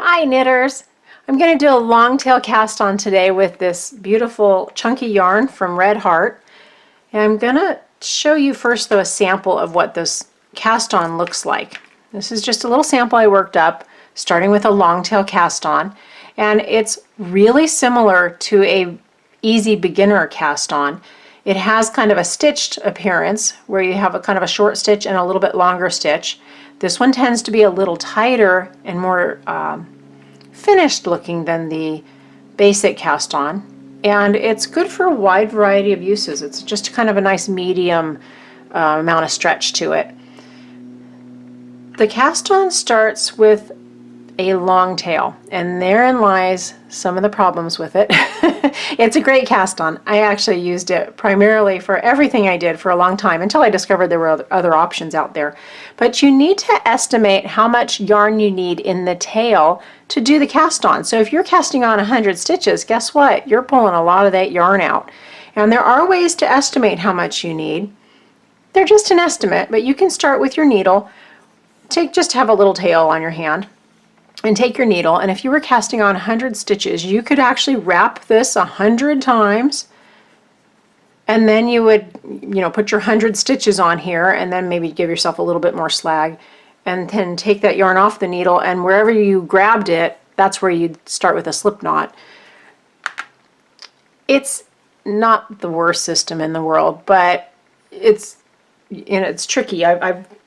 Hi knitters! I'm going to do a long tail cast on today with this beautiful chunky yarn from Red Heart. And I'm going to show you first though a sample of what this cast on looks like. This is just a little sample I worked up starting with a long tail cast on, and it's really similar to a easy beginner cast on. It has kind of a stitched appearance where you have a kind of a short stitch and a little bit longer stitch. This one tends to be a little tighter and more finished looking than the basic cast on, and it's good for a wide variety of uses. It's just kind of a nice medium amount of stretch to it. The cast on starts with a long tail, and therein lies some of the problems with it. It's a great cast on. I actually used it primarily for everything I did for a long time until I discovered there were other options out there. But you need to estimate how much yarn you need in the tail to do the cast on. So if you're casting on 100 stitches, guess what? You're pulling a lot of that yarn out. And there are ways to estimate how much you need. They're just an estimate, but you can start with your needle. Just have a little tail on your hand and take your needle, and if you were casting on 100 stitches, you could actually wrap this 100 times, and then you would, put your 100 stitches on here, and then maybe give yourself a little bit more slag, and then take that yarn off the needle, and wherever you grabbed it, that's where you'd start with a slip knot. It's not the worst system in the world, but it's tricky.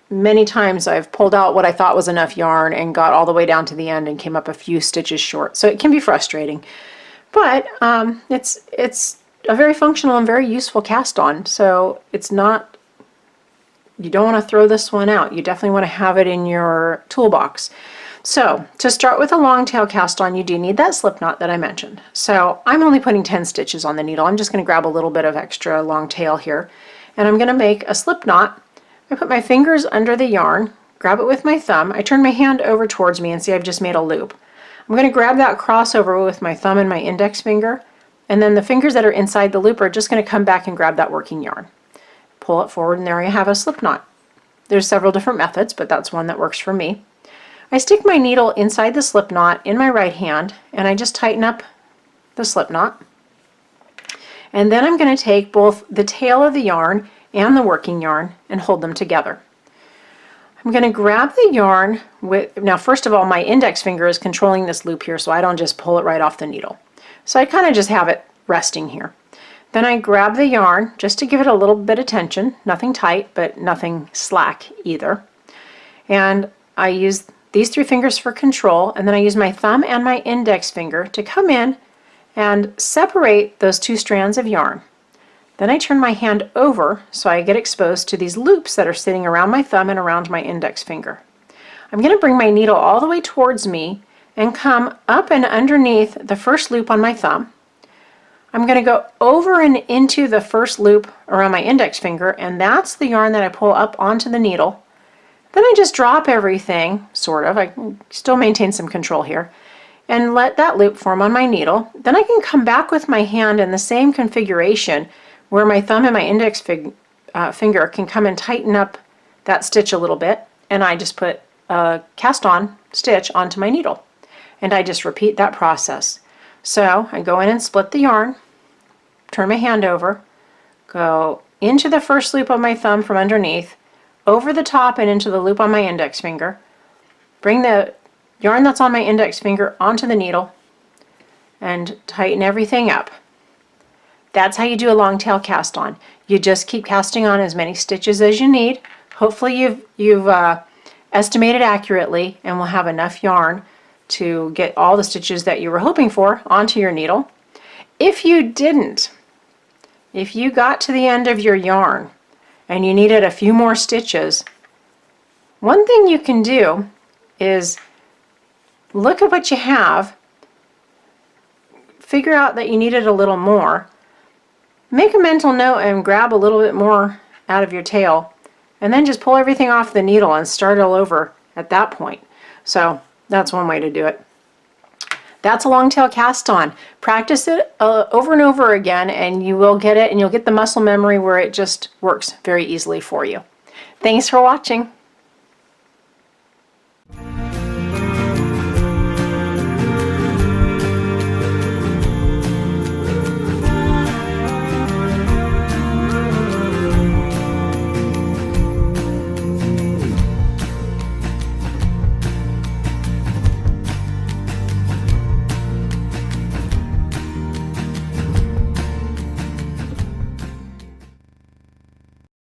Many times I've pulled out what I thought was enough yarn and got all the way down to the end and came up a few stitches short. So it can be frustrating, but it's a very functional and very useful cast on. So it's not, you don't want to throw this one out. You definitely want to have it in your toolbox. So to start with a long tail cast on, you do need that slip knot that I mentioned. So I'm only putting 10 stitches on the needle. I'm just going to grab a little bit of extra long tail here, and I'm going to make a slip knot. I put my fingers under the yarn, grab it with my thumb, I turn my hand over towards me and see I've just made a loop. I'm going to grab that crossover with my thumb and my index finger, and then the fingers that are inside the loop are just going to come back and grab that working yarn. Pull it forward, and there I have a slip knot. There's several different methods, but that's one that works for me. I stick my needle inside the slip knot in my right hand, and I just tighten up the slip knot. And then I'm going to take both the tail of the yarn and the working yarn and hold them together. I'm going to grab the yarn with, now first of all, my index finger is controlling this loop here so I don't just pull it right off the needle. So I kind of just have it resting here. Then I grab the yarn just to give it a little bit of tension, nothing tight but nothing slack either. And I use these 3 fingers for control, and then I use my thumb and my index finger to come in and separate those 2 strands of yarn. Then I turn my hand over so I get exposed to these loops that are sitting around my thumb and around my index finger. I'm going to bring my needle all the way towards me and come up and underneath the first loop on my thumb. I'm going to go over and into the first loop around my index finger, and that's the yarn that I pull up onto the needle. Then I just drop everything, sort of. I can still maintain some control here, and let that loop form on my needle. Then I can come back with my hand in the same configuration where my thumb and my index finger can come and tighten up that stitch a little bit, and I just put a cast on stitch onto my needle, and I just repeat that process. So I go in and split the yarn, turn my hand over, go into the first loop of my thumb from underneath, over the top and into the loop on my index finger, bring the yarn that's on my index finger onto the needle, and tighten everything up. That's how you do a long tail cast on. You just keep casting on as many stitches as you need. Hopefully you've estimated accurately and will have enough yarn to get all the stitches that you were hoping for onto your needle. If you didn't, if you got to the end of your yarn and you needed a few more stitches, one thing you can do is look at what you have, figure out that you needed a little more, make a mental note and grab a little bit more out of your tail, and then just pull everything off the needle and start all over at that point. So that's one way to do it. That's a long tail cast on. Practice it over and over again, and you will get it, and you'll get the muscle memory where it just works very easily for you. Thanks for watching.